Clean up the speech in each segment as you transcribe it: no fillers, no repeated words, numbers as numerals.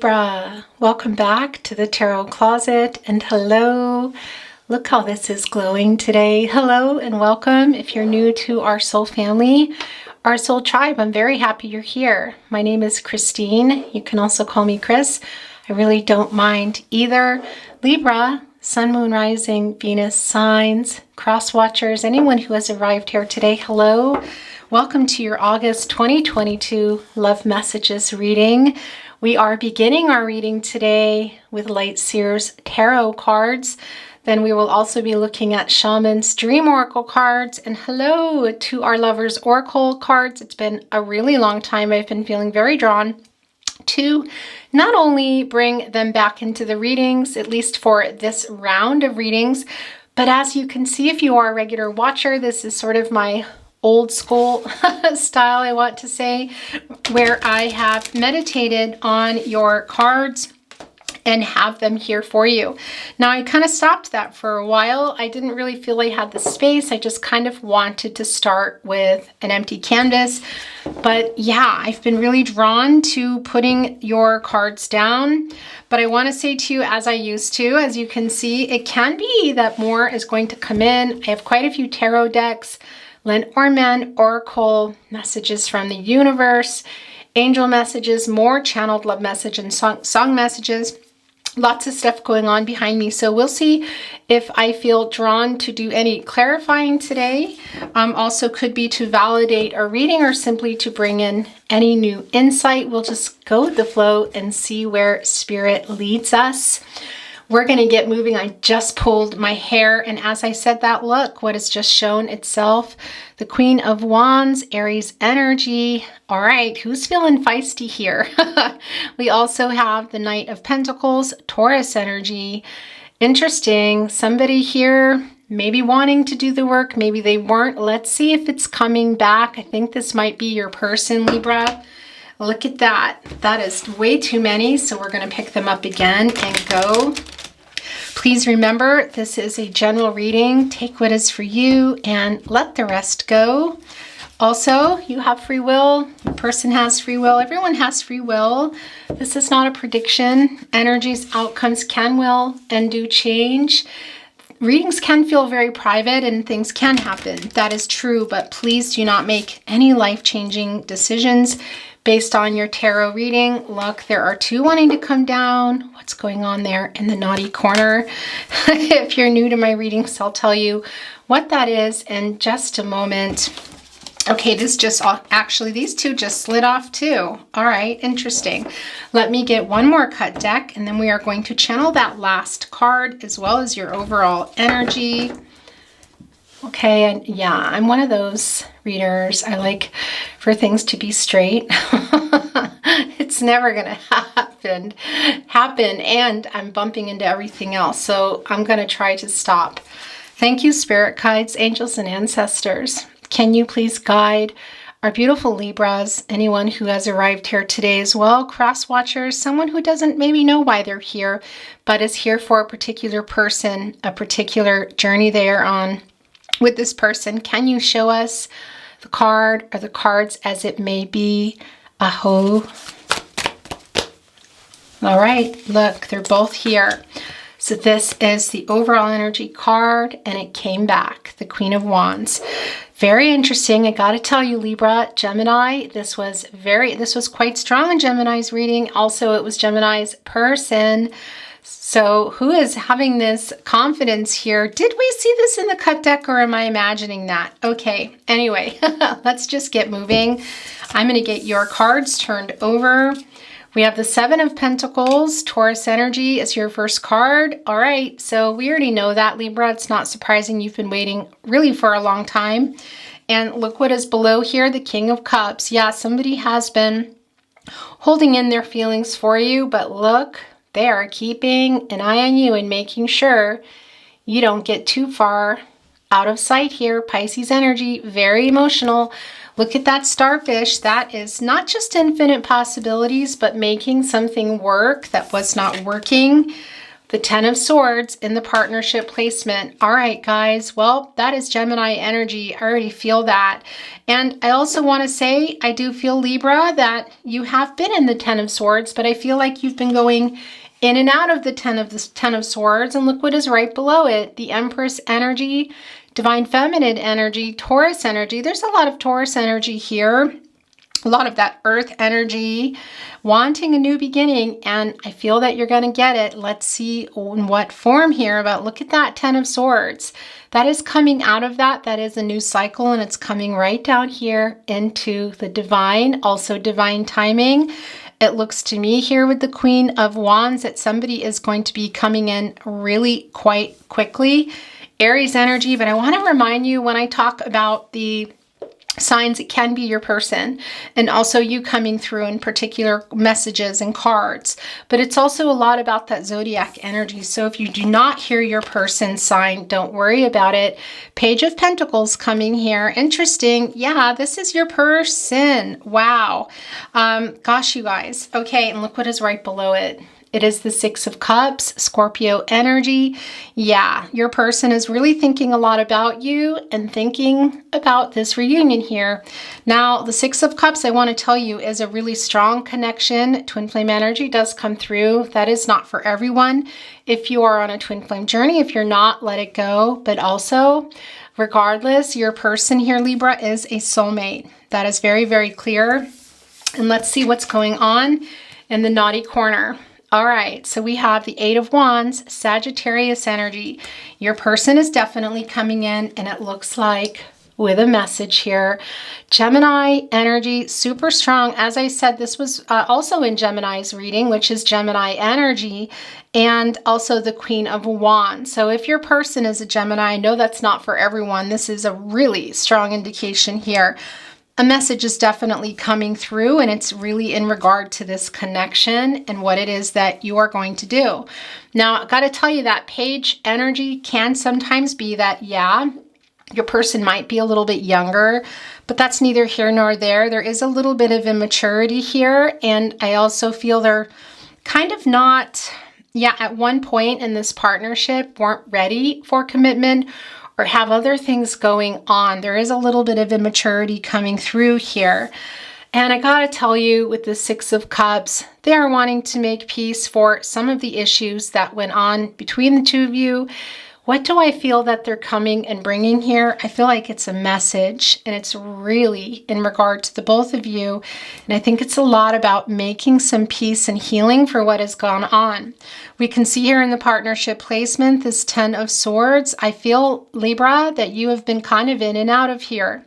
Libra, welcome back to the Tarot Closet, and hello. Look how this is glowing today. Hello and welcome if you're new to our soul family, our soul tribe. I'm very happy you're here. My name is Christine. You can also call me Chris. I really don't mind either. Libra, Sun, Moon, Rising, Venus signs, cross watchers, anyone who has arrived here today, hello. Welcome to your August 2022 Love Messages reading. We are beginning our reading today with Light Seers Tarot cards. Then we will also be looking at Shaman's Dream Oracle cards. And hello to our Lovers Oracle cards. It's been a really long time. I've been feeling very drawn to not only bring them back into the readings, at least for this round of readings, but as you can see, if you are a regular watcher, this is sort of my old school style, I want to say, where I have meditated on your cards and have them here for you. Now, I kind of stopped that for a while. I didn't really feel I had the space. I just kind of wanted to start with an empty canvas. But yeah, I've been really drawn to putting your cards down. But I want to say to you, as I used to, as you can see, it can be that more is going to come in. I have quite a few tarot decks, Lenormand, Oracle, messages from the universe, angel messages, more channeled love message and song messages. Lots of stuff going on behind me. So we'll see if I feel drawn to do any clarifying today. Also could be to validate a reading or simply to bring in any new insight. We'll just go with the flow and see where spirit leads us. We're going to get moving. I just pulled my hair, and as I said that, look what has just shown itself. The Queen of Wands, Aries energy. All right, who's feeling feisty here? We also have the Knight of Pentacles, Taurus energy. Interesting. Somebody here maybe wanting to do the work. Maybe they weren't. Let's see if it's coming back. I think this might be your person, Libra. Look at that. That is way too many. So we're going to pick them up again and go. Please remember, this is a general reading. Take what is for you and let the rest go. Also, you have free will. The person has free will. Everyone has free will. This is not a prediction. Energies, outcomes can, will, and do change. Readings can feel very private and things can happen. That is true, but please do not make any life-changing decisions based on your tarot reading. Look, there are two wanting to come down. What's going on there in the naughty corner? If you're new to my readings, I'll tell you what that is in just a moment. Okay, this just actually, these two just slid off too. All right, interesting. Let me get one more cut deck, and then we are going to channel that last card as well as your overall energy. Okay, and yeah, I'm one of those readers. I like for things to be straight. It's never gonna happen, and I'm bumping into everything else. So I'm gonna try to stop. Thank you, spirit guides, angels, and ancestors. Can you please guide our beautiful Libras, anyone who has arrived here today as well, cross watchers, someone who doesn't maybe know why they're here, but is here for a particular person, a particular journey they are on with this person. Can you show us the card or the cards as it may be? Aho. All right, look, they're both here. So this is the overall energy card, and it came back, the Queen of Wands. Very interesting. I got to tell you, Libra, Gemini, this was quite strong in Gemini's reading. Also, it was Gemini's person. So who is having this confidence here? Did we see this in the cut deck, or am I imagining that? Okay, anyway, let's just get moving. I'm going to get your cards turned over. We have the Seven of Pentacles, Taurus energy is your first card. All right, so we already know that, Libra. It's not surprising. You've been waiting really for a long time. And look what is below here, the King of Cups. Yeah, somebody has been holding in their feelings for you, but look, they are keeping an eye on you and making sure you don't get too far out of sight here. Pisces energy, very emotional. Look at that starfish. That is not just infinite possibilities, but making something work that was not working. the Ten of Swords in the partnership placement. All right, guys. Well, that is Gemini energy. I already feel that. And I also want to say, I do feel, Libra, that you have been in the Ten of Swords, but I feel like you've been going in and out of the Ten of Swords. And look what is right below it. The Empress energy, Divine Feminine energy, Taurus energy. There's a lot of Taurus energy here. A lot of that earth energy, wanting a new beginning, and I feel that you're going to get it. Let's see in what form here, but look at that Ten of Swords. That is coming out of that. That is a new cycle, and it's coming right down here into the divine, also divine timing. It looks to me here with the Queen of Wands that somebody is going to be coming in really quite quickly. Aries energy, but I want to remind you when I talk about the signs, it can be your person and also you coming through in particular messages and cards, but it's also a lot about that zodiac energy. So if you do not hear your person sign, don't worry about it. Page of Pentacles coming here. Interesting. Yeah, this is your person. Wow. Gosh, you guys. Okay, and look what is right below it. It is the Six of Cups, Scorpio energy. Yeah, your person is really thinking a lot about you and thinking about this reunion here. Now, the Six of Cups, I want to tell you, is a really strong connection. Twin flame energy does come through. That is not for everyone. If you are on a twin flame journey, if you're not, let it go. But also, regardless, your person here, Libra, is a soulmate. That is very, very clear. And let's see what's going on in the naughty corner. All right, so we have the Eight of Wands, Sagittarius energy. Your person is definitely coming in, and it looks like with a message here. Gemini energy, super strong. As I said, this was also in Gemini's reading, which is Gemini energy, and also the Queen of Wands. So if your person is a Gemini, I know that's not for everyone. This is a really strong indication here. A message is definitely coming through, and it's really in regard to this connection and what it is that you are going to do. Now, I got to tell you that page energy can sometimes be that, yeah, your person might be a little bit younger, but that's neither here nor there. There is a little bit of immaturity here, and I also feel they're kind of not, at one point in this partnership, weren't ready for commitment or have other things going on. There is a little bit of immaturity coming through here. And I gotta tell you, with the Six of Cups, they are wanting to make peace for some of the issues that went on between the two of you. What do I feel that they're coming and bringing here? I feel like it's a message, and it's really in regard to the both of you. And I think it's a lot about making some peace and healing for what has gone on. We can see here in the partnership placement, this Ten of Swords. I feel, Libra, that you have been kind of in and out of here,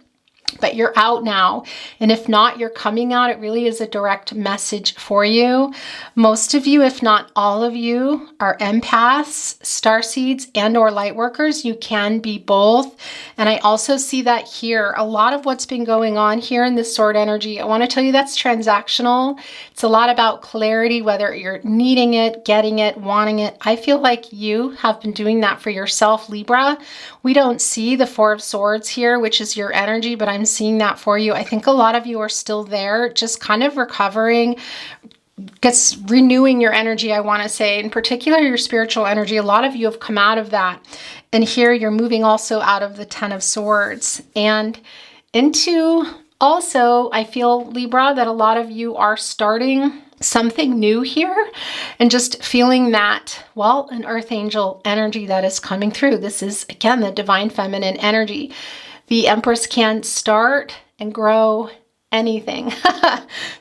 but you're out now. And if not, you're coming out. It really is a direct message for you. Most of you, if not all of you, are empaths, starseeds, and or light workers. You can be both. And I also see that here. A lot of what's been going on here in this sword energy, I want to tell you that's transactional. It's a lot about clarity, whether you're needing it, getting it, wanting it. I feel like you have been doing that for yourself, Libra. We don't see the Four of Swords here, which is your energy, but I'm seeing that for you. I think a lot of you are still there, just kind of recovering, gets renewing your energy, I want to say, in particular your spiritual energy. A lot of you have come out of that. And here you're moving also out of the Ten of Swords and into also, I feel, Libra, that a lot of you are starting something new here and just feeling that, well, an earth angel energy that is coming through. This is, again, the divine feminine energy. The Empress can start and grow anything.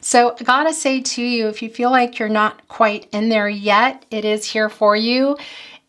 So I gotta say to you, if you feel like you're not quite in there yet, it is here for you.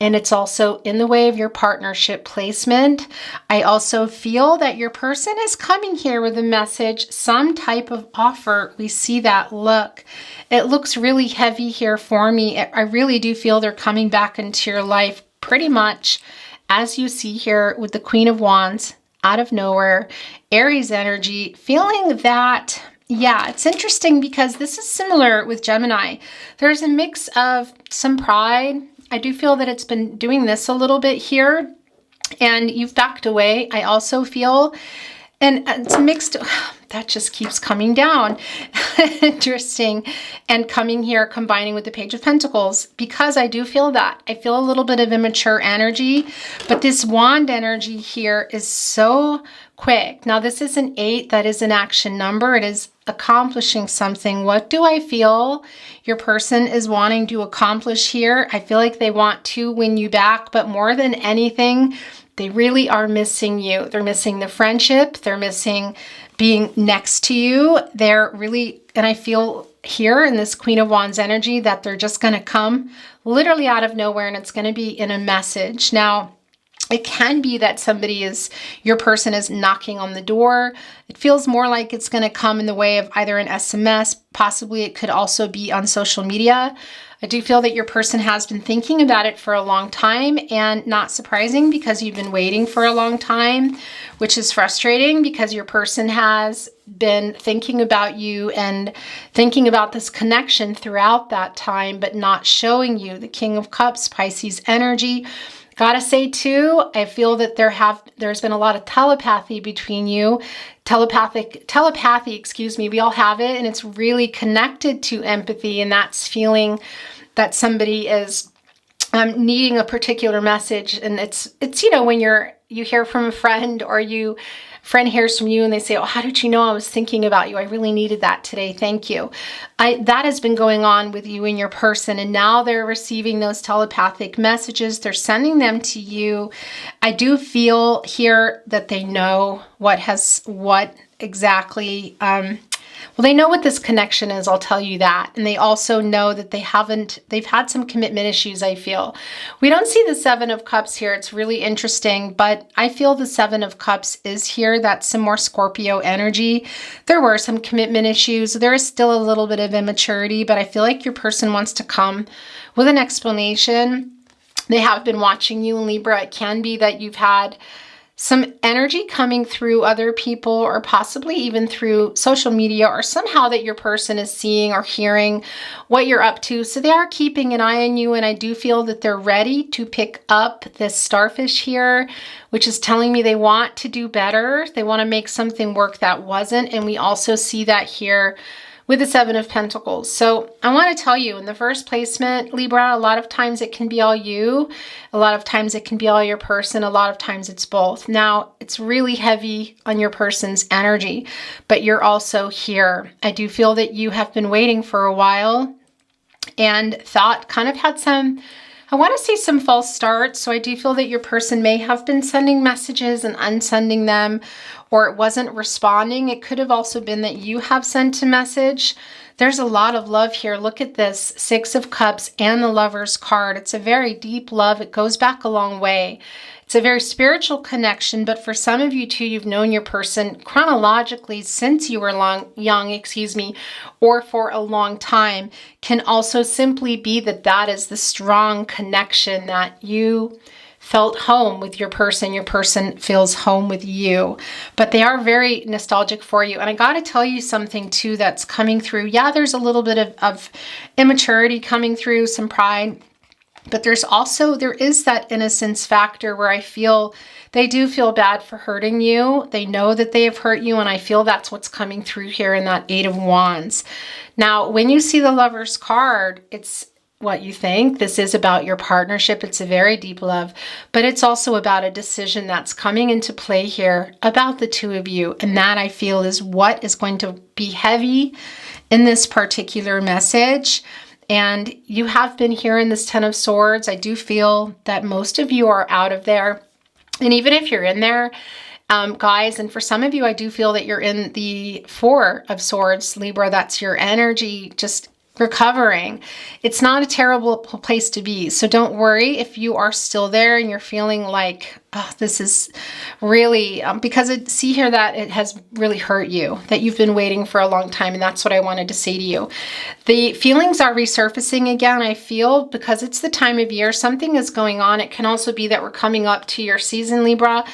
And it's also in the way of your partnership placement. I also feel that your person is coming here with a message, some type of offer. We see that look. It looks really heavy here for me. I really do feel they're coming back into your life pretty much as you see here with the Queen of Wands out of nowhere. Aries energy, feeling that, yeah, it's interesting because this is similar with Gemini. There's a mix of some pride. I do feel that it's been doing this a little bit here and you've backed away. I also feel, and it's mixed, that just keeps coming down. Interesting. And coming here, combining with the Page of Pentacles, because I do feel that. I feel a little bit of immature energy, but this wand energy here is so quick. Now, this is an 8. That is an action number. It is accomplishing something. What do I feel your person is wanting to accomplish here? I feel like they want to win you back, but more than anything, they really are missing you. They're missing the friendship. They're missing being next to you. They're really, and I feel here in this Queen of Wands energy that they're just going to come literally out of nowhere, and it's going to be in a message. Now, it can be that your person is knocking on the door. It feels more like it's going to come in the way of either an SMS. Possibly it could also be on social media. I do feel that your person has been thinking about it for a long time, and not surprising because you've been waiting for a long time, which is frustrating because your person has been thinking about you and thinking about this connection throughout that time, but not showing you. The King of Cups, Pisces energy. Gotta say too, I feel that there's been a lot of telepathy between you. Telepathy, excuse me. We all have it, and it's really connected to empathy, and that's feeling that somebody is needing a particular message. And it's when you hear from a friend, or friend hears from you and they say, oh, how did you know I was thinking about you? I really needed that today. Thank you. That has been going on with you and your person, and now they're receiving those telepathic messages. They're sending them to you. I do feel here that they know what exactly, they know what this connection is, I'll tell you that. And they also know that they've had some commitment issues, I feel. We don't see the Seven of Cups here. It's really interesting, but I feel the Seven of Cups is here. That's some more Scorpio energy. There were some commitment issues. There is still a little bit of immaturity, but I feel like your person wants to come with an explanation. They have been watching you in Libra. It can be that you've had some energy coming through other people, or possibly even through social media, or somehow that your person is seeing or hearing what you're up to. So they are keeping an eye on you, and I do feel that they're ready to pick up this starfish here, which is telling me they want to do better. They want to make something work that wasn't, and we also see that here with the Seven of Pentacles. So I want to tell you, in the first placement, Libra, a lot of times it can be all you. A lot of times it can be all your person. A lot of times it's both. Now, it's really heavy on your person's energy, but you're also here. I do feel that you have been waiting for a while and had some, I want to say, some false starts. So I do feel that your person may have been sending messages and unsending them, or it wasn't responding. It could have also been that you have sent a message. There's a lot of love here. Look at this, Six of Cups and the Lover's card. It's a very deep love. It goes back a long way. It's a very spiritual connection, but for some of you too, you've known your person chronologically since you were young, or for a long time. Can also simply be that is the strong connection that you felt home with your person feels home with you, but they are very nostalgic for you. And I got to tell you something too that's coming through. Yeah, there's a little bit of immaturity coming through, some pride, but there is that innocence factor where I feel they do feel bad for hurting you. They know that they have hurt you, and I feel that's what's coming through here in that Eight of Wands. Now, when you see the Lover's card, it's what you think. This is about your partnership. It's a very deep love, but it's also about a decision that's coming into play here about the two of you. And that, I feel, is what is going to be heavy in this particular message. And you have been here in this Ten of Swords. I do feel that most of you are out of there. And even if you're in there, guys, and for some of you, I do feel that you're in the Four of Swords, Libra. That's your energy, just recovering. It's not a terrible place to be. So don't worry if you are still there and you're feeling like, oh, this is really, because see here that it has really hurt you, that you've been waiting for a long time. And that's what I wanted to say to you. The feelings are resurfacing again, I feel, because it's the time of year. Something is going on. It can also be that we're coming up to your season, Libra,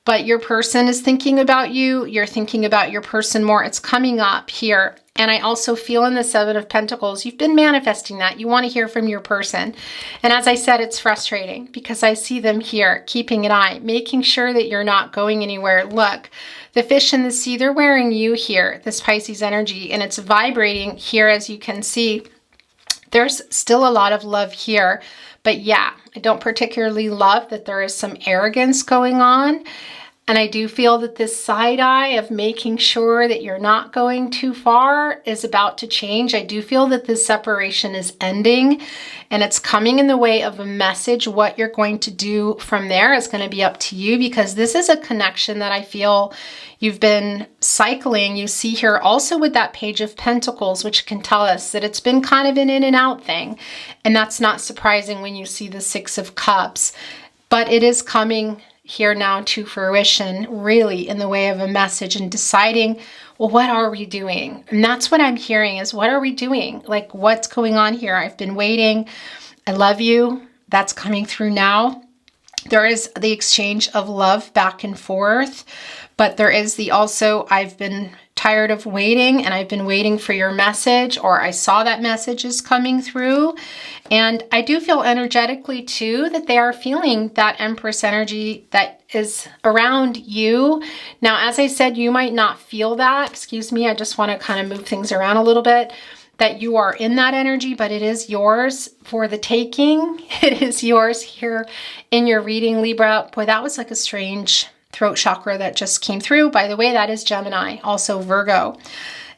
but your person is thinking about you. You're thinking about your person more. It's coming up here. And I also feel in the Seven of Pentacles, you've been manifesting that. You want to hear from your person. And as I said, it's frustrating because I see them here, keeping an eye, making sure that you're not going anywhere. Look, the fish in the sea, they're wearing you here, this Pisces energy, and it's vibrating here, as you can see. There's still a lot of love here. But yeah, I don't particularly love that there is some arrogance going on. And I do feel that this side eye of making sure that you're not going too far is about to change. I do feel that this separation is ending and it's coming in the way of a message. What you're going to do from there is going to be up to you, because this is a connection that I feel you've been cycling. You see here also with that Page of Pentacles, which can tell us that it's been kind of an in and out thing. And that's not surprising when you see the Six of Cups, but it is coming here now to fruition, really in the way of a message and deciding, well, what are we doing? And that's what I'm hearing is, what are we doing? Like, what's going on here? I've been waiting. I love you. That's coming through now. There is the exchange of love back and forth, but there is the also, I've been tired of waiting and I've been waiting for your message, or I saw that message is coming through. And I do feel energetically too that they are feeling that Empress energy that is around you. Now, as I said, you might not feel that. Excuse me, I just want to kind of move things around a little bit. That you are in that energy, but it is yours for the taking. It is yours here in your reading, Libra. Boy, that was like a strange throat chakra that just came through. By the way, that is Gemini, also Virgo.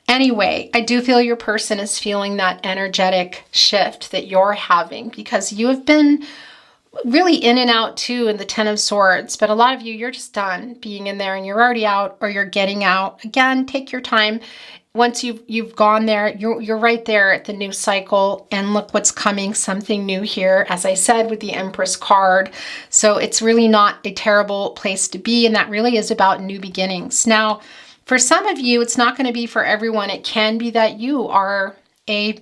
Anyway, I do feel your person is feeling that energetic shift that you're having, because you have been really in and out too in the Ten of Swords. But a lot of you, you're just done being in there and you're already out, or you're getting out. Again, take your time. Once you've gone there, you're right there at the new cycle, and look what's coming, something new here, as I said, with the Empress card. So it's really not a terrible place to be, and that really is about new beginnings. Now, for some of you, it's not going to be for everyone. It can be that you are a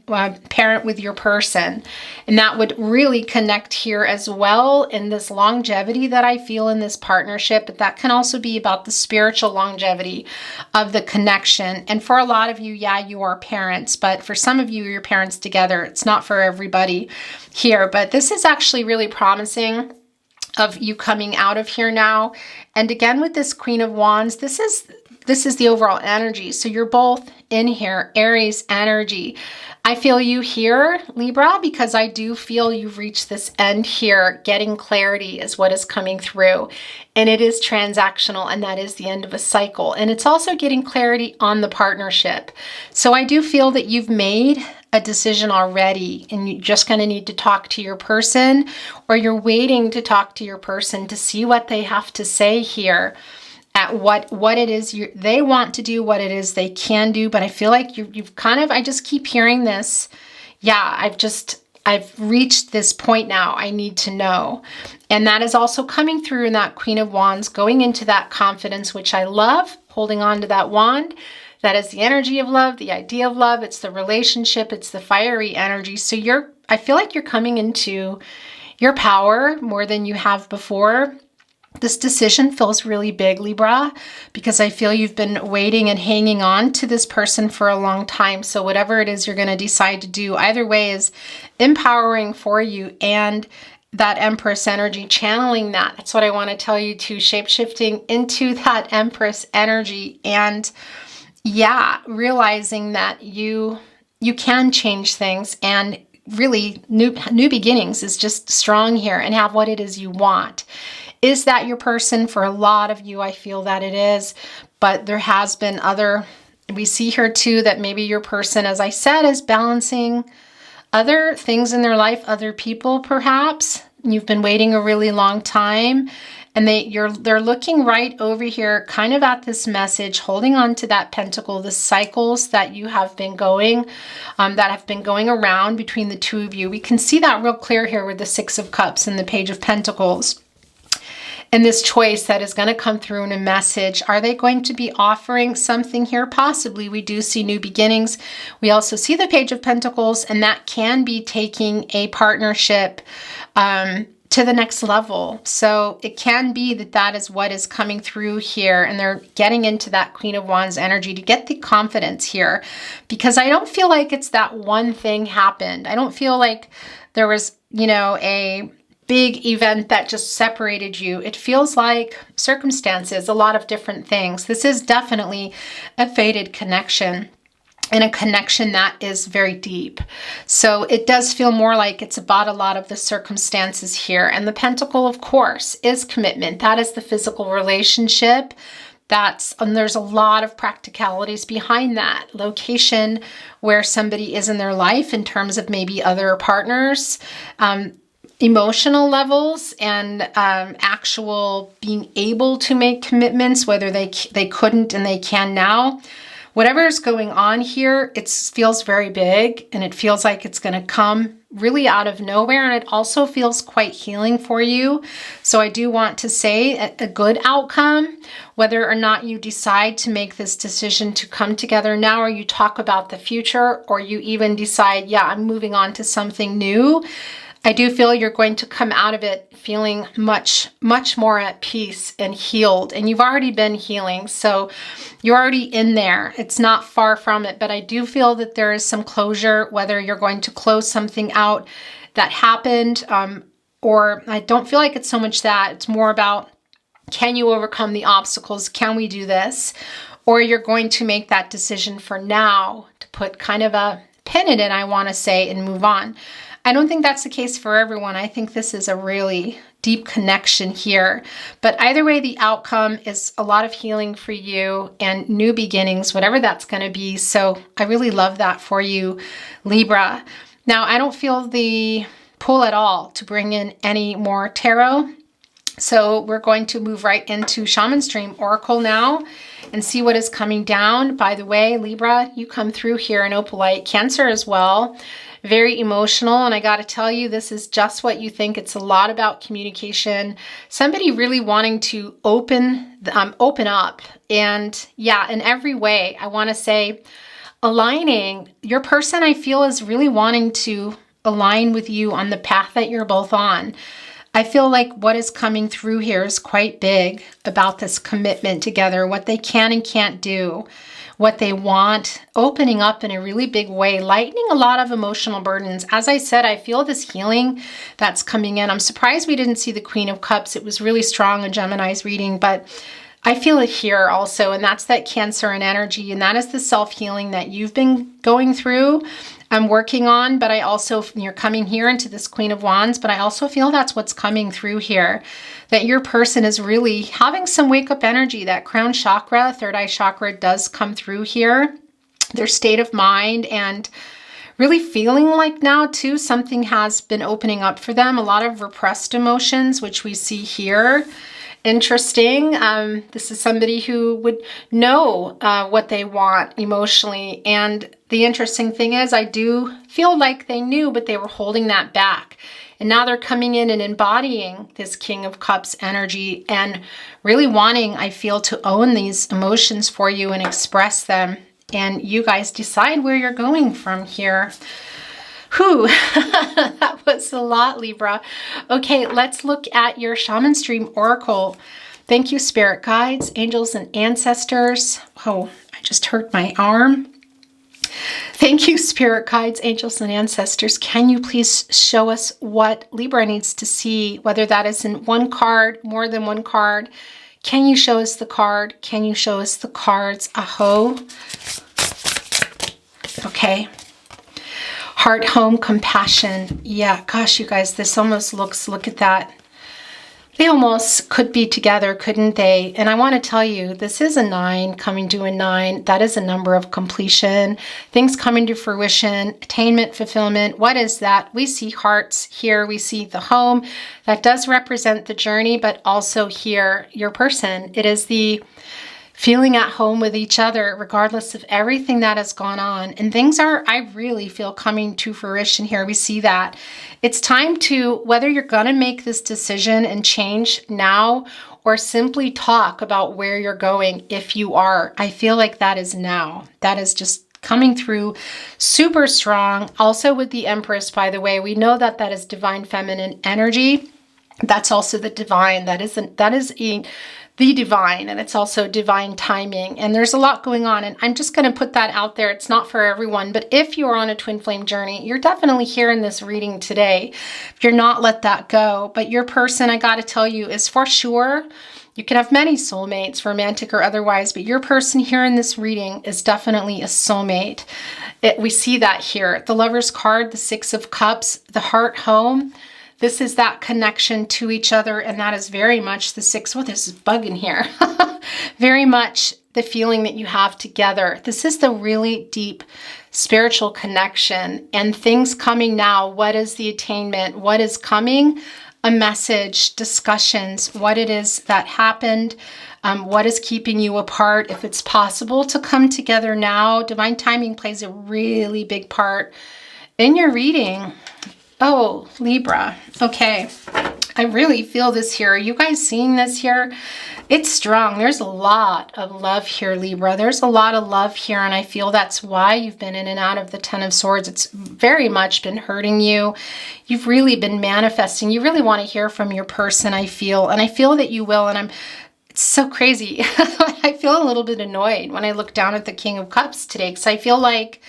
parent with your person, and that would really connect here as well in this longevity that I feel in this partnership. But that can also be about the spiritual longevity of the connection. And for a lot of you, yeah, you are parents, but for some of you, you're parents together. It's not for everybody here, but this is actually really promising of you coming out of here now. And again, with this Queen of Wands, this is the overall energy. So you're both in here, Aries energy. I feel you here, Libra, because I do feel you've reached this end here. Getting clarity is what is coming through. And it is transactional, and that is the end of a cycle. And it's also getting clarity on the partnership. So I do feel that you've made a decision already, and you're just going to need to talk to your person, or you're waiting to talk to your person to see what they have to say here. At what it is they want to do, what it is they can do. But I feel like you've kind of, I just keep hearing this. Yeah, I've reached this point now. I need to know. And that is also coming through in that Queen of Wands, going into that confidence, which I love, holding on to that wand. That is the energy of love, the idea of love. It's the relationship. It's the fiery energy. So I feel like you're coming into your power more than you have before. This decision feels really big, Libra, because I feel you've been waiting and hanging on to this person for a long time. So whatever it is you're going to decide to do, either way is empowering for you. And that Empress energy, channeling that. That's what I want to tell you too, shape-shifting into that Empress energy. And yeah, realizing that you can change things, and really new beginnings is just strong here, and have what it is you want. Is that your person? For a lot of you, I feel that it is, but there has been we see here too that maybe your person, as I said, is balancing other things in their life, other people perhaps. You've been waiting a really long time, and they're looking right over here, kind of at this message, holding on to that pentacle, the cycles that you have been going, that have been going around between the two of you. We can see that real clear here with the Six of Cups and the Page of Pentacles. And this choice that is going to come through in a message. Are they going to be offering something here? Possibly. We do see new beginnings. We also see the Page of Pentacles, and that can be taking a partnership to to the next level. So it can be that that is what is coming through here, and they're getting into that Queen of Wands energy to get the confidence here, because I don't feel like it's that one thing happened. I don't feel like there was, you know, a big event that just separated you. It feels like circumstances, a lot of different things. This is definitely a fated connection, and a connection that is very deep. So it does feel more like it's about a lot of the circumstances here. And the Pentacle, of course, is commitment. That is the physical relationship. And there's a lot of practicalities behind that. Location, where somebody is in their life in terms of maybe other partners, emotional levels, and actual being able to make commitments, whether they couldn't and they can now. Whatever is going on here, it feels very big, and it feels like it's going to come really out of nowhere, and it also feels quite healing for you. So I do want to say a good outcome, whether or not you decide to make this decision to come together now, or you talk about the future, or you even decide, yeah, I'm moving on to something new. I do feel you're going to come out of it feeling much, much more at peace and healed. And you've already been healing, so you're already in there. It's not far from it, but I do feel that there is some closure, whether you're going to close something out that happened, or I don't feel like it's so much that. It's more about, can you overcome the obstacles? Can we do this? Or you're going to make that decision for now to put kind of a pin in it, I want to say, and move on. I don't think that's the case for everyone. I think this is a really deep connection here. But either way, the outcome is a lot of healing for you and new beginnings, whatever that's going to be. So I really love that for you, Libra. Now, I don't feel the pull at all to bring in any more tarot. So we're going to move right into Shaman's Dream Oracle now and see what is coming down. By the way, Libra, you come through here in Opalite. Cancer as well. Very emotional, and I got to tell you, this is just what you think. It's a lot about communication. Somebody really wanting to open up, and yeah, in every way. I want to say, aligning. Your person, I feel, is really wanting to align with you on the path that you're both on. I feel like what is coming through here is quite big about this commitment together, what they can and can't do, what they want, opening up in a really big way, lightening a lot of emotional burdens. As I said, I feel this healing that's coming in. I'm surprised we didn't see the Queen of Cups. It was really strong in Gemini's reading, but I feel it here also, and that's that Cancer and energy, and that is the self-healing that you've been going through. I'm working on, but I also, you're coming here into this Queen of Wands, but I also feel that's what's coming through here, that your person is really having some wake-up energy. That crown chakra, third eye chakra, does come through here, their state of mind, and really feeling like now too something has been opening up for them, a lot of repressed emotions, which we see here. Interesting. This is somebody who would know what they want emotionally. And the interesting thing is, I do feel like they knew, but they were holding that back. And now they're coming in and embodying this King of Cups energy and really wanting, I feel, to own these emotions for you and express them. And you guys decide where you're going from here. Whew, that was a lot, Libra. Okay, let's look at your Shaman's Dream Oracle. Thank you, Spirit Guides, Angels, and Ancestors. Oh, I just hurt my arm. Thank you, Spirit Guides, Angels, and Ancestors. Can you please show us what Libra needs to see, whether that is in one card, more than one card? Can you show us the card? Can you show us the cards? Aho. Okay. Heart, home, compassion. Yeah, gosh, you guys, this almost looks, look at that. They almost could be together, couldn't they? And I want to tell you, this is a 9 coming to a 9. That is a number of completion, things coming to fruition, attainment, fulfillment. What is that? We see hearts here. We see the home. That does represent the journey, but also here, your person. It is the feeling at home with each other, regardless of everything that has gone on. And things are, I really feel, coming to fruition here. We see that. It's time to, whether you're going to make this decision and change now, or simply talk about where you're going if you are. I feel like that is now. That is just coming through super strong. Also with the Empress, by the way, we know that that is divine feminine energy. That's also the divine. That is the divine, and it's also divine timing. And there's a lot going on, and I'm just going to put that out there. It's not for everyone, but if you're on a twin flame journey, you're definitely here in this reading today. If you're not, let that go. But your person, I got to tell you, is for sure. You can have many soulmates, romantic or otherwise, but your person here in this reading is definitely a soulmate. We see that here. The Lover's card, the Six of Cups, the heart home. This is that connection to each other, and that is very much the six. Oh, there's a bug in here. Very much the feeling that you have together. This is the really deep spiritual connection and things coming now. What is the attainment? What is coming? A message, discussions, what it is that happened, what is keeping you apart. If it's possible to come together now, divine timing plays a really big part in your reading. Oh, Libra. Okay. I really feel this here. Are you guys seeing this here? It's strong. There's a lot of love here, Libra. There's a lot of love here, and I feel that's why you've been in and out of the Ten of Swords. It's very much been hurting you. You've really been manifesting. You really want to hear from your person, I feel, and I feel that you will, and it's so crazy. I feel a little bit annoyed when I look down at the King of Cups today, because I feel like,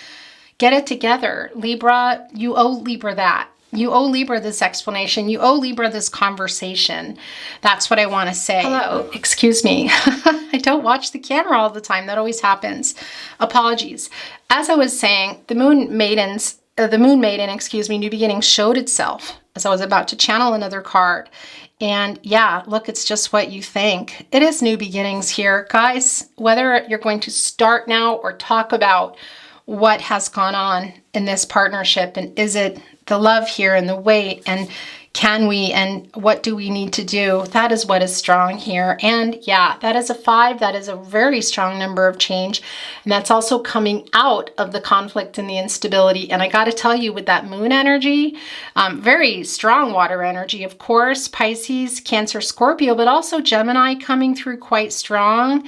get it together. Libra, you owe Libra that. You owe Libra this explanation. You owe Libra this conversation. That's what I want to say. Hello, excuse me. I don't watch the camera all the time. That always happens. Apologies. As I was saying, the Moon Maiden, New Beginning showed itself as I was about to channel another card. And yeah, look, it's just what you think. It is new beginnings here. Guys, whether you're going to start now or talk about what has gone on in this partnership, and is it the love here and the weight, and can we, and what do we need to do? That is what is strong here. And yeah, that is a 5. That is a very strong number of change. And that's also coming out of the conflict and the instability. And I got to tell you, with that moon energy, very strong water energy, of course, Pisces, Cancer, Scorpio, but also Gemini coming through quite strong.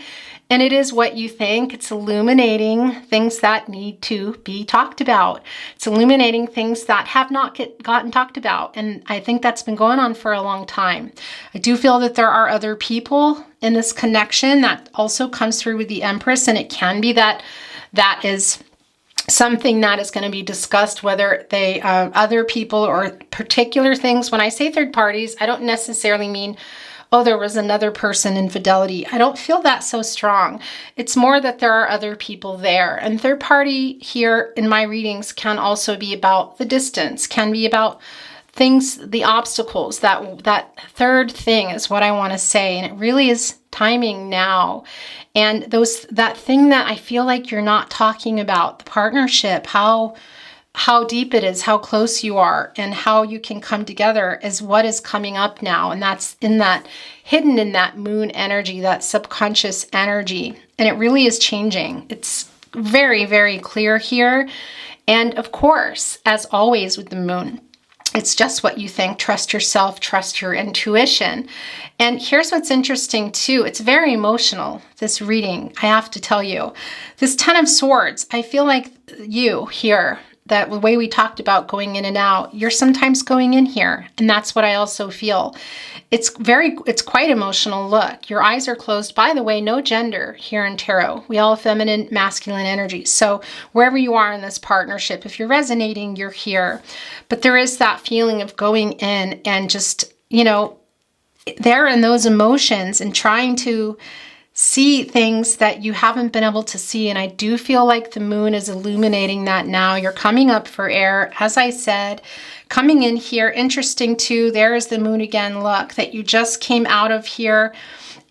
And it is what you think. It's illuminating things that need to be talked about. It's illuminating things that have not gotten talked about. And I think that's been going on for a long time. I do feel that there are other people in this connection that also comes through with the Empress. And it can be that that is something that is going to be discussed, whether they other people or particular things. When I say third parties, I don't necessarily mean, oh, there was another person infidelity. I don't feel that so strong. It's more that there are other people there. And third party here in my readings can also be about the distance, can be about things, the obstacles. That third thing is what I want to say. And it really is timing now. And that thing that I feel like you're not talking about, the partnership, how deep it is, how close you are, and how you can come together is what is coming up now. And that's hidden in that moon energy, that subconscious energy. And it really is changing. It's very, very clear here. And of course, as always with the moon, it's just what you think. Trust yourself, trust your intuition. And here's what's interesting too. It's very emotional, this reading, I have to tell you. This Ten of Swords, I feel like you here, that the way we talked about going in and out, you're sometimes going in here. And that's what I also feel. It's quite emotional. Look, your eyes are closed. By the way, no gender here in tarot. We all have feminine, masculine energy. So wherever you are in this partnership, if you're resonating, you're here. But there is that feeling of going in and just, there in those emotions and trying to see things that you haven't been able to see. And I do feel like the moon is illuminating that now. You're coming up for air, as I said, coming in here. Interesting too, there is the moon again. Look, that you just came out of here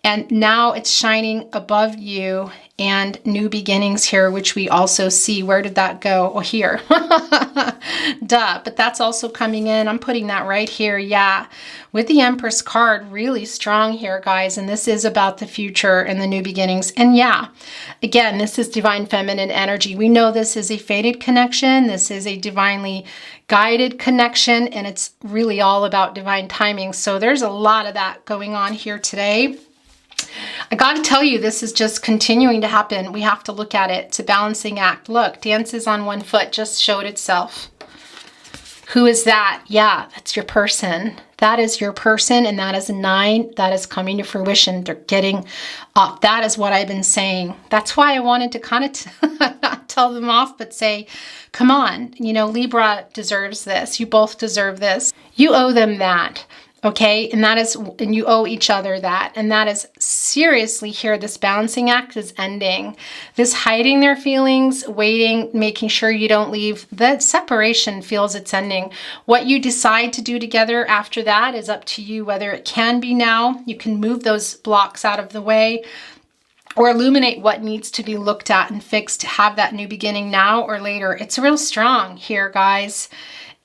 and now it's shining above you, and new beginnings here, which we also see. Where did that go? Oh, here. Duh, but that's also coming in. I'm putting that right here. Yeah, with the Empress card, really strong here, guys. And this is about the future and the new beginnings. And yeah, again, this is divine feminine energy. We know this is a fated connection. This is a divinely guided connection, and it's really all about divine timing. So there's a lot of that going on here today. I got to tell you, this is just continuing to happen. We have to look at it. It's a balancing act. Look, dances on one foot just showed itself. Who is that? Yeah, that's your person. That is your person, and that is a 9. That is coming to fruition. They're getting off. That is what I've been saying. That's why I wanted to kind of not tell them off, but say, come on, you know, Libra deserves this. You both deserve this. You owe them that. Okay, and that is, and you owe each other that. And that is seriously here, this balancing act is ending. This hiding their feelings, waiting, making sure you don't leave, that separation feels it's ending. What you decide to do together after that is up to you, whether it can be now, you can move those blocks out of the way, or illuminate what needs to be looked at and fixed to have that new beginning now or later. It's real strong here, guys.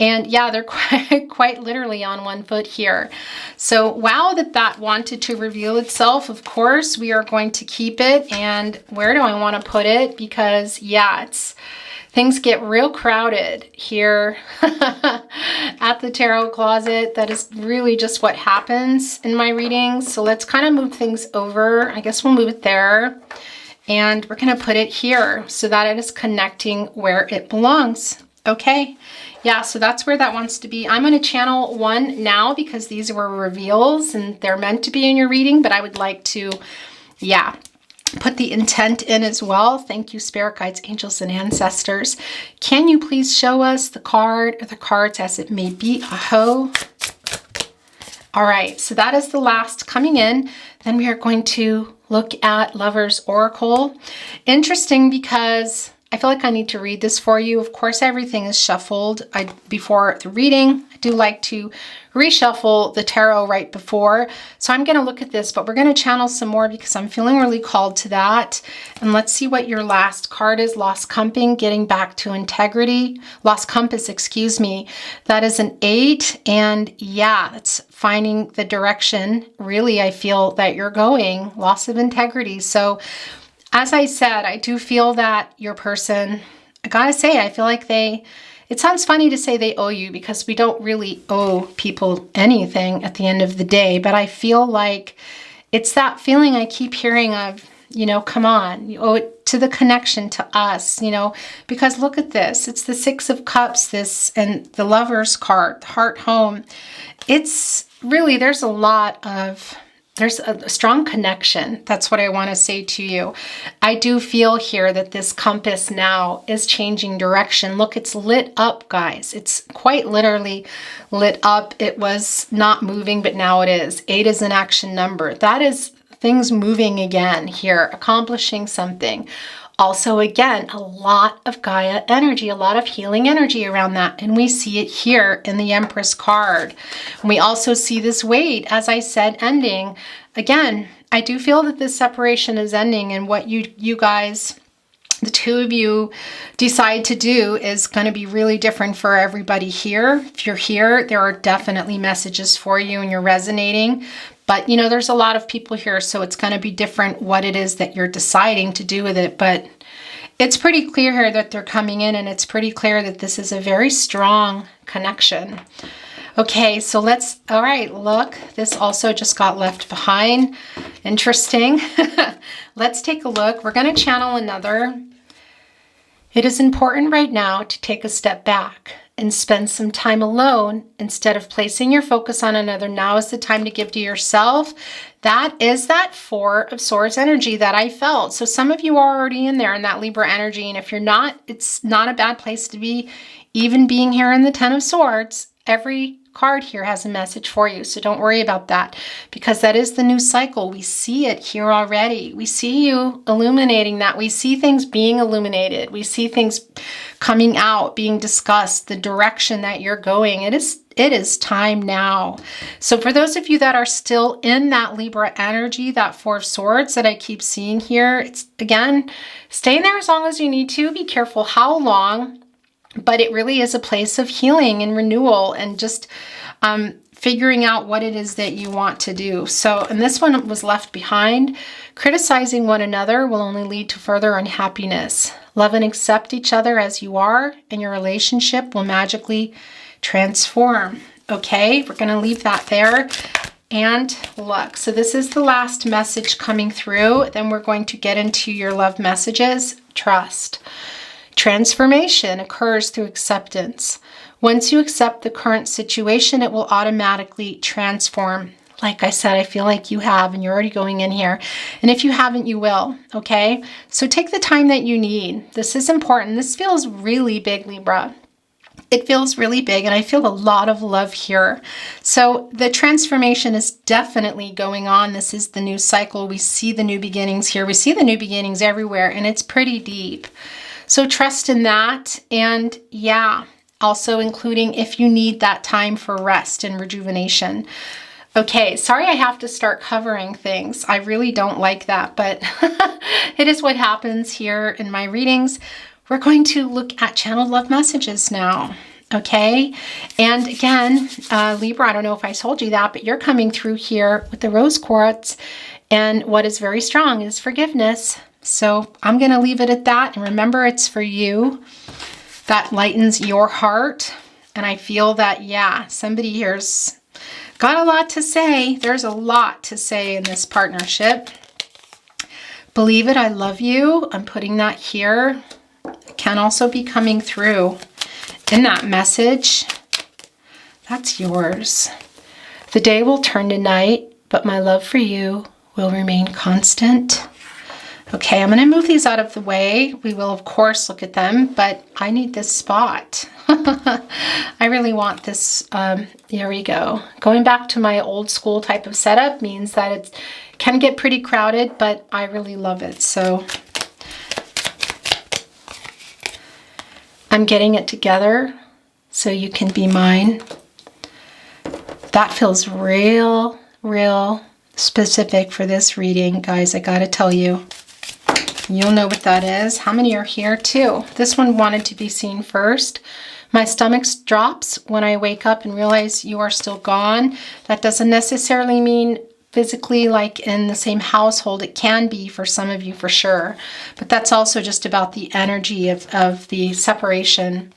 And yeah, they're quite literally on one foot here. So wow, that wanted to reveal itself. Of course, we are going to keep it. And where do I want to put it? Because yeah, things get real crowded here at the tarot closet. That is really just what happens in my readings. So let's kind of move things over. I guess we'll move it there. And we're going to put it here so that it is connecting where it belongs. Okay. Yeah, so that's where that wants to be. I'm going to channel one now because these were reveals and they're meant to be in your reading, but I would like to, yeah, put the intent in as well. Thank you, spirit guides, angels, and ancestors. Can you please show us the card or the cards as it may be? Aho. All right, so that is the last coming in. Then we are going to look at Lover's Oracle. Interesting because I feel like I need to read this for you. Of course, everything is shuffled before the reading. I do like to reshuffle the tarot right before. So I'm going to look at this, but we're going to channel some more because I'm feeling really called to that. And let's see what your last card is. Lost Compass, getting back to integrity. Lost Compass, excuse me. That is an 8. And yeah, that's finding the direction. Really, I feel that you're going. Loss of integrity. So as I said, I do feel that your person, I gotta say, I feel like it sounds funny to say they owe you because we don't really owe people anything at the end of the day, but I feel like it's that feeling I keep hearing of, you know, come on, you owe it to the connection to us, you know, because look at this. It's the 6 of Cups, this, and the Lover's card, the Heart Home. It's really, there's a strong connection. That's what I want to say to you. I do feel here that this compass now is changing direction. Look, it's lit up, guys. It's quite literally lit up. It was not moving, but now it is. 8 is an action number. That is things moving again here, accomplishing something. Also, again, a lot of Gaia energy, a lot of healing energy around that. And we see it here in the Empress card. And we also see this weight, as I said, ending. Again, I do feel that this separation is ending, and what you guys, the two of you, decide to do is going to be really different for everybody here. If you're here, there are definitely messages for you and you're resonating. But, you know, there's a lot of people here, so it's going to be different what it is that you're deciding to do with it. But it's pretty clear here that they're coming in, and it's pretty clear that this is a very strong connection. Okay, so all right, look, this also just got left behind. Interesting. Let's take a look. We're going to channel another. It is important right now to take a step back and spend some time alone instead of placing your focus on another. Now is the time to give to yourself. That is that 4 of Swords energy that I felt. So some of you are already in there in that Libra energy. And if you're not, it's not a bad place to be. Even being here in the 10 of Swords, every card here has a message for you. So don't worry about that, because that is the new cycle. We see it here already. We see you illuminating that. We see things being illuminated. We see things coming out, being discussed, the direction that you're going. It is time now. So for those of you that are still in that Libra energy, that 4 of Swords that I keep seeing here, it's again, stay in there as long as you need to. Be careful how long. But it really is a place of healing and renewal and just figuring out what it is that you want to do. So, and this one was left behind. Criticizing one another will only lead to further unhappiness. Love and accept each other as you are, and your relationship will magically transform. Okay, we're going to leave that there. And look, so this is the last message coming through. Then we're going to get into your love messages. Trust. Transformation occurs through acceptance. Once you accept the current situation, it will automatically transform. Like I said, I feel like you have, and you're already going in here. And if you haven't, you will, okay? So take the time that you need. This is important. This feels really big, Libra. It feels really big, and I feel a lot of love here. So the transformation is definitely going on. This is the new cycle. We see the new beginnings here. We see the new beginnings everywhere, and it's pretty deep. So trust in that. And yeah, also including if you need that time for rest and rejuvenation. Okay, sorry I have to start covering things. I really don't like that, but it is what happens here in my readings. We're going to look at channeled love messages now, okay? And again, Libra, I don't know if I told you that, but you're coming through here with the rose quartz, and what is very strong is forgiveness. So I'm going to leave it at that, and remember, it's for you. That lightens your heart, and I feel that, yeah, somebody here's got a lot to say. There's a lot to say in this partnership. Believe it, I love you. I'm putting that here. It can also be coming through in that message. That's yours. The day will turn to night, but my love for you will remain constant. Okay, I'm going to move these out of the way. We will, of course, look at them, but I need this spot. I really want this. Here we go. Going back to my old school type of setup means that it can get pretty crowded, but I really love it. So I'm getting it together so you can be mine. That feels real specific for this reading, guys. I gotta tell you. You'll know what that is. How many are here too? This one wanted to be seen first. My stomach drops when I wake up and realize you are still gone. That doesn't necessarily mean physically like in the same household. It can be for some of you for sure. But that's also just about the energy of the separation.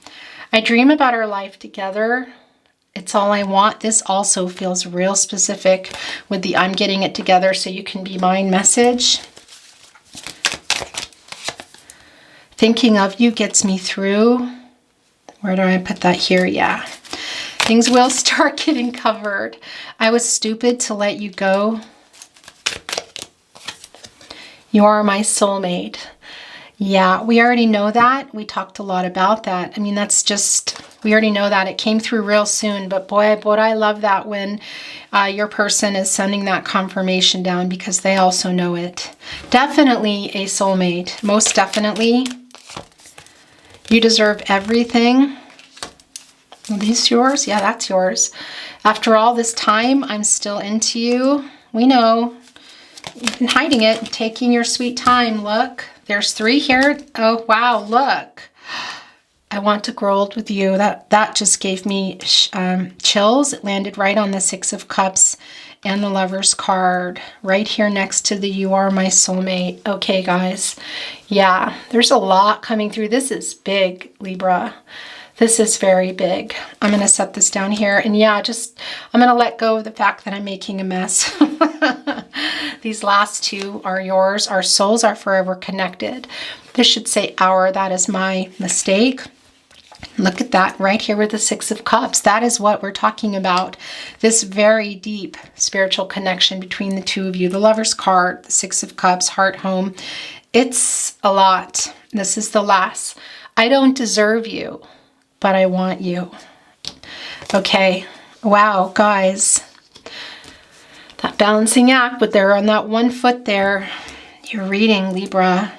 I dream about our life together. It's all I want. This also feels real specific with the I'm getting it together so you can be mine message. Thinking of you gets me through. Where do I put that here? Yeah. Things will start getting covered. I was stupid to let you go. You are my soulmate. Yeah, we already know that. We talked a lot about that. I mean, that's just, we already know that. It came through real soon. But boy, I love that when your person is sending that confirmation down because they also know it. Definitely a soulmate. Most definitely. You deserve everything. Are these yours? Yeah, that's yours. After all this time, I'm still into you. We know. You've been hiding it, taking your sweet time. Look, there's 3 here. Oh, wow, look. I want to grow old with you. That just gave me chills. It landed right on the 6 of Cups and the Lover's card right here next to the You Are My Soulmate. Okay, guys. Yeah, there's a lot coming through. This is big, Libra. This is very big. I'm going to set this down here. And yeah, I'm going to let go of the fact that I'm making a mess. These last 2 are yours. Our souls are forever connected. This should say our. That is my mistake. Look at that right here with the 6 of Cups. That is what we're talking about. This very deep spiritual connection between the 2 of you. The Lover's card, the 6 of Cups, heart, home. It's a lot. This is the last. I don't deserve you, but I want you. Okay. Wow, guys. That balancing act, but they're on that 1 foot there. You're reading, Libra.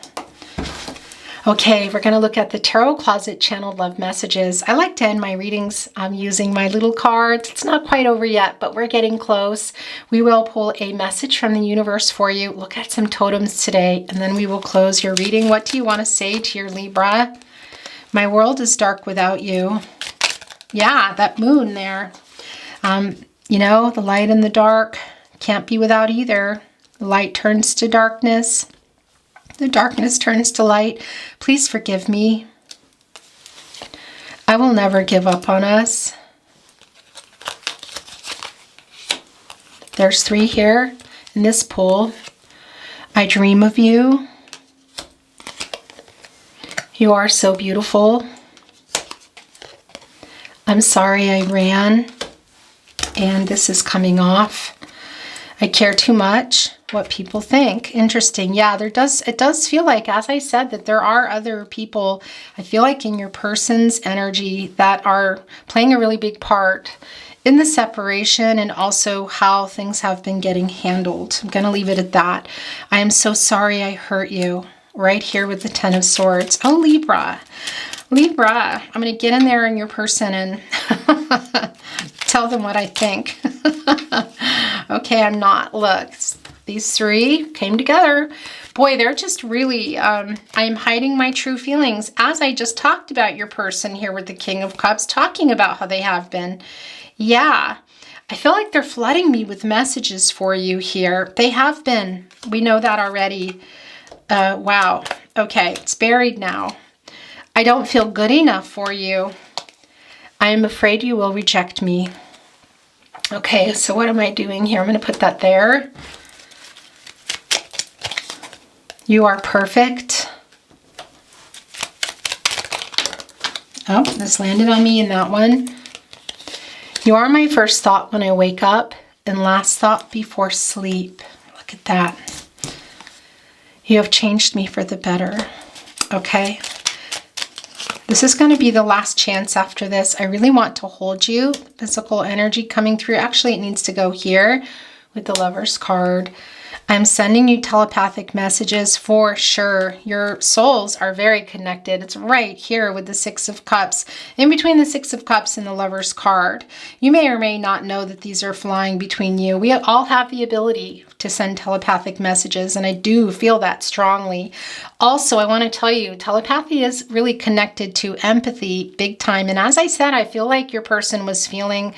Okay, we're going to look at the Tarot Closet channeled love messages. I like to end my readings using my little cards. It's not quite over yet, but we're getting close. We will pull a message from the universe for you. Look at some totems today, and then we will close your reading. What do you want to say to your Libra? My world is dark without you. Yeah, that moon there. You know, the light and the dark can't be without either. The light turns to darkness. The darkness turns to light. Please forgive me. I will never give up on us. There's 3 here in this pool. I dream of you. You are so beautiful. I'm sorry I ran, and this is coming off. I care too much what people think. Interesting. Yeah, it does feel like, as I said, that there are other people, I feel like in your person's energy, that are playing a really big part in the separation and also how things have been getting handled. I'm going to leave it at that. I am so sorry I hurt you. Right here with the Ten of Swords. Oh, Libra. Libra, I'm going to get in there in your person and tell them what I think. Okay, I'm not. Look, these three came together. Boy, they're just really, I'm hiding my true feelings. As I just talked about your person here with the King of Cups, talking about how they have been. Yeah, I feel like they're flooding me with messages for you here. They have been. We know that already. Wow. Okay, it's buried now. I don't feel good enough for you. I am afraid you will reject me. Okay, so what am I doing here? I'm going to put that there. You are perfect. Oh, this landed on me in that one. You are my first thought when I wake up and last thought before sleep. Look at that. You have changed me for the better. Okay. This is going to be the last chance after this. I really want to hold you. Physical energy coming through. Actually, it needs to go here with the Lover's card. I'm sending you telepathic messages for sure. Your souls are very connected. It's right here with the Six of Cups. In between the Six of Cups and the Lover's card. You may or may not know that these are flying between you. We all have the ability to send telepathic messages, and I do feel that strongly. Also, I want to tell you, telepathy is really connected to empathy big time. And as I said, I feel like your person was feeling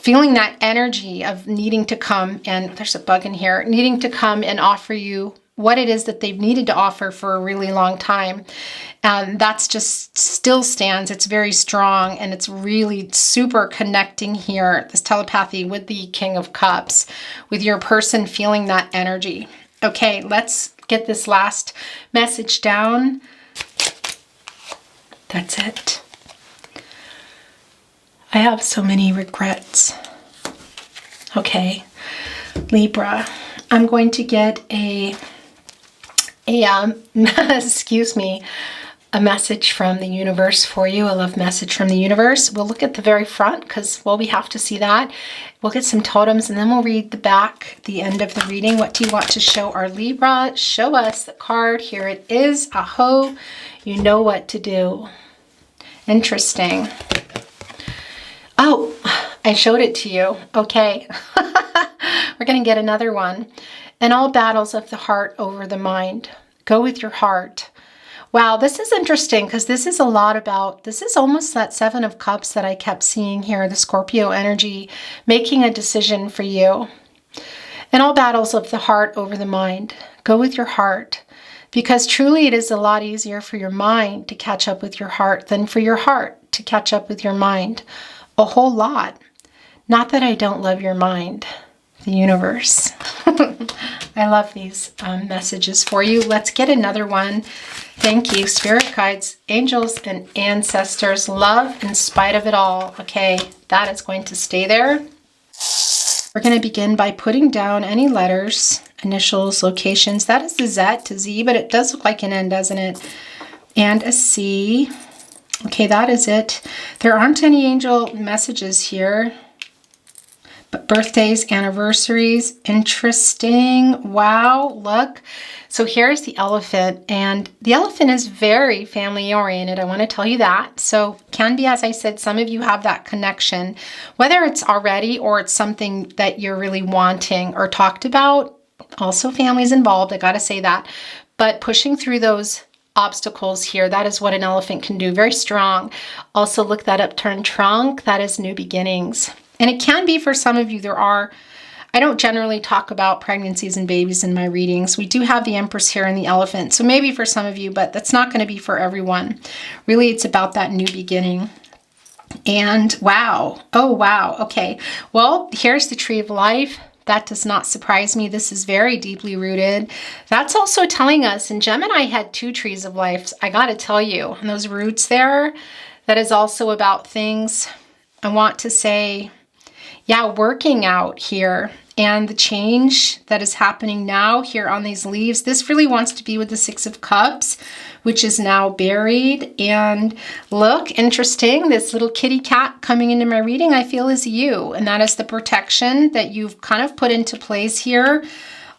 that energy of needing to come, and there's a bug in here, needing to come and offer you what it is that they've needed to offer for a really long time. And that's just still stands. It's very strong, and it's really super connecting here, this telepathy with the King of Cups, with your person feeling that energy. Okay, let's get this last message down. That's it. I have so many regrets. Okay, Libra, I'm going to get excuse me, a message from the universe for you, a love message from the universe. We'll look at the very front because, well, we have to see that. We'll get some totems and then we'll read the back, the end of the reading. What do you want to show our Libra? Show us the card. Here it is. Aho, you know what to do. Interesting. Oh, I showed it to you. Okay. We're going to get another one. And all battles of the heart over the mind. Go with your heart. Wow, this is interesting because this is a lot about, this is almost that Seven of Cups that I kept seeing here, the Scorpio energy, making a decision for you. And all battles of the heart over the mind. Go with your heart. Because truly it is a lot easier for your mind to catch up with your heart than for your heart to catch up with your mind. A whole lot. Not that I don't love your mind, the universe. I love these messages for you. Let's get another one. Thank you, spirit guides, angels, and ancestors. Love in spite of it all. Okay, that is going to stay there. We're going to begin by putting down any letters, initials, locations. That is the Z to Z, but it does look like an N, doesn't it? And a C. Okay, that is it. There aren't any angel messages here. But birthdays, anniversaries, interesting. Wow, look. So here's the elephant, and the elephant is very family oriented. I want to tell you that. So can be, as I said, some of you have that connection, whether it's already or it's something that you're really wanting or talked about. Also families involved, I got to say that. But pushing through those obstacles here, that is what an elephant can do. Very strong. Also look that up, turn trunk. That is new beginnings. And it can be for some of you. I don't generally talk about pregnancies and babies in my readings. We do have the Empress here and the elephant. So maybe for some of you, but that's not going to be for everyone. Really, it's about that new beginning. And wow. Oh, wow. Okay. Well, here's the Tree of Life. That does not surprise me. This is very deeply rooted. That's also telling us, and Gemini had 2 trees of life. I got to tell you, and those roots there, that is also about things I want to say, yeah, working out here. And the change that is happening now here on these leaves, this really wants to be with the Six of Cups, which is now buried. And look, interesting, this little kitty cat coming into my reading, I feel is you. And that is the protection that you've kind of put into place here.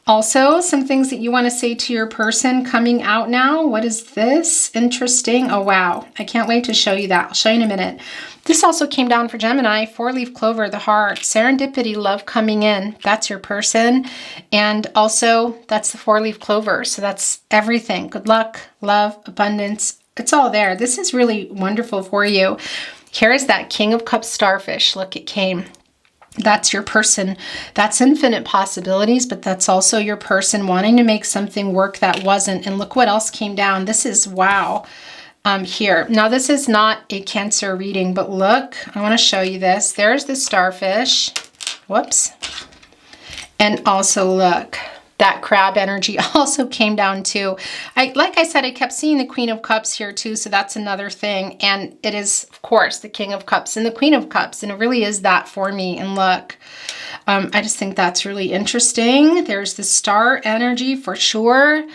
Also, some things that you want to say to your person coming out now. What is this? Interesting. Oh, wow. I can't wait to show you that. I'll show you in a minute. This also came down for Gemini. 4-leaf clover, the heart, serendipity, love coming in. That's your person. And also, that's the 4-leaf clover. So that's everything. Good luck, love, abundance. It's all there. This is really wonderful for you. Here is that King of Cups starfish. Look, it came. That's your person. That's infinite possibilities, but that's also your person wanting to make something work that wasn't. And look what else came down. This is wow. Here. Now, this is not a Cancer reading, but look, I want to show you this. There's the starfish. Whoops. And also look, that crab energy also came down too. Like I said, I kept seeing the Queen of Cups here too, so that's another thing. And it is, of course, the King of Cups and the Queen of Cups, and it really is that for me. And look, I just think that's really interesting. There's the star energy for sure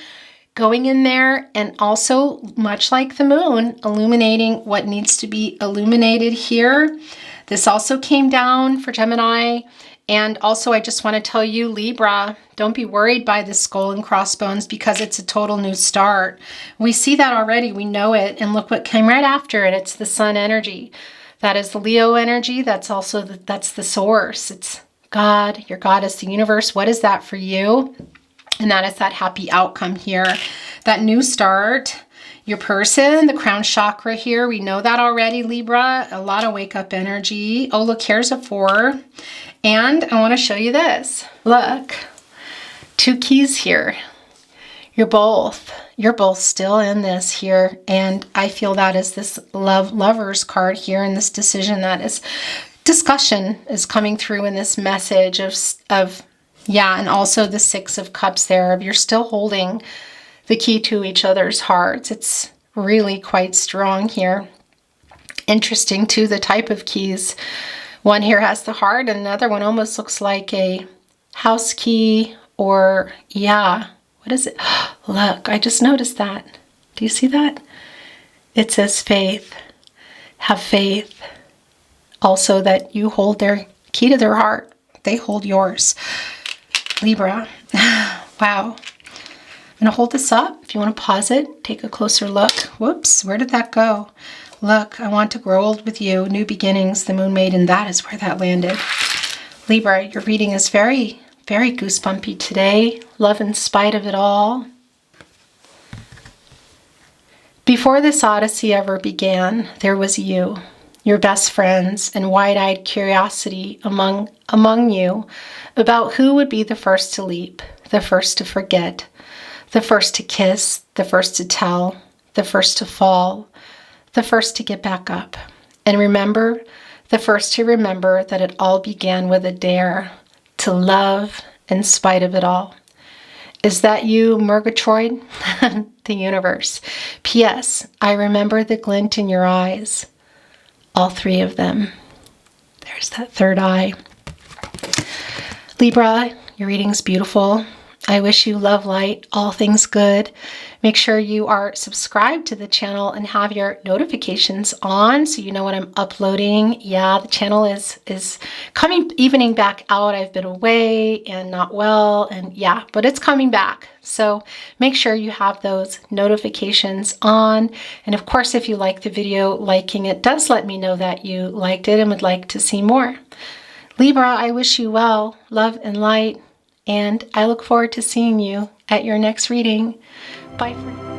going in there, and also much like the moon, illuminating what needs to be illuminated here. This also came down for Gemini. And also, I just want to tell you, Libra, don't be worried by the skull and crossbones because it's a total new start. We see that already. We know it. And look what came right after it. It's the sun energy. That is the Leo energy. That's also that's the source. It's God. Your God is the universe. What is that for you? And that is that happy outcome here. That new start. Your person, the crown chakra here, we know that already, Libra. A lot of wake-up energy. Oh, look, here's a 4. And I want to show you this. Look, 2 keys here. You're both still in this here. And I feel that is this lover's card here in this decision. That is discussion is coming through in this message of yeah, and also the 6 of Cups there of you're still holding the key to each other's hearts. It's really quite strong here. Interesting too, the type of keys. One here has the heart, and another one almost looks like a house key, or yeah, what is it? Look, I just noticed that. Do you see that? It says faith. Have faith. Also that you hold their key to their heart. They hold yours. Libra. Wow. I'm going to hold this up. If you want to pause it, take a closer look. Whoops, where did that go? Look, I want to grow old with you. New beginnings, the Moon Maiden. That is where that landed. Libra, your reading is very, very goosebumpy today. Love in spite of it all. Before this odyssey ever began, there was you, your best friends, and wide-eyed curiosity among you about who would be the first to leap, the first to forget, the first to kiss, the first to tell, the first to fall, the first to get back up. And remember, the first to remember that it all began with a dare to love in spite of it all. Is that you, Murgatroyd? The universe. P.S. I remember the glint in your eyes. All 3 of them. There's that third eye. Libra, your reading's beautiful. I wish you love, light, all things good. Make sure you are subscribed to the channel and have your notifications on so you know when I'm uploading. Yeah, the channel is coming, evening back out. I've been away and not well, and yeah, but it's coming back. So make sure you have those notifications on. And of course, if you like the video, liking it does let me know that you liked it and would like to see more. Libra, I wish you well, love and light. And I look forward to seeing you at your next reading. Bye for now.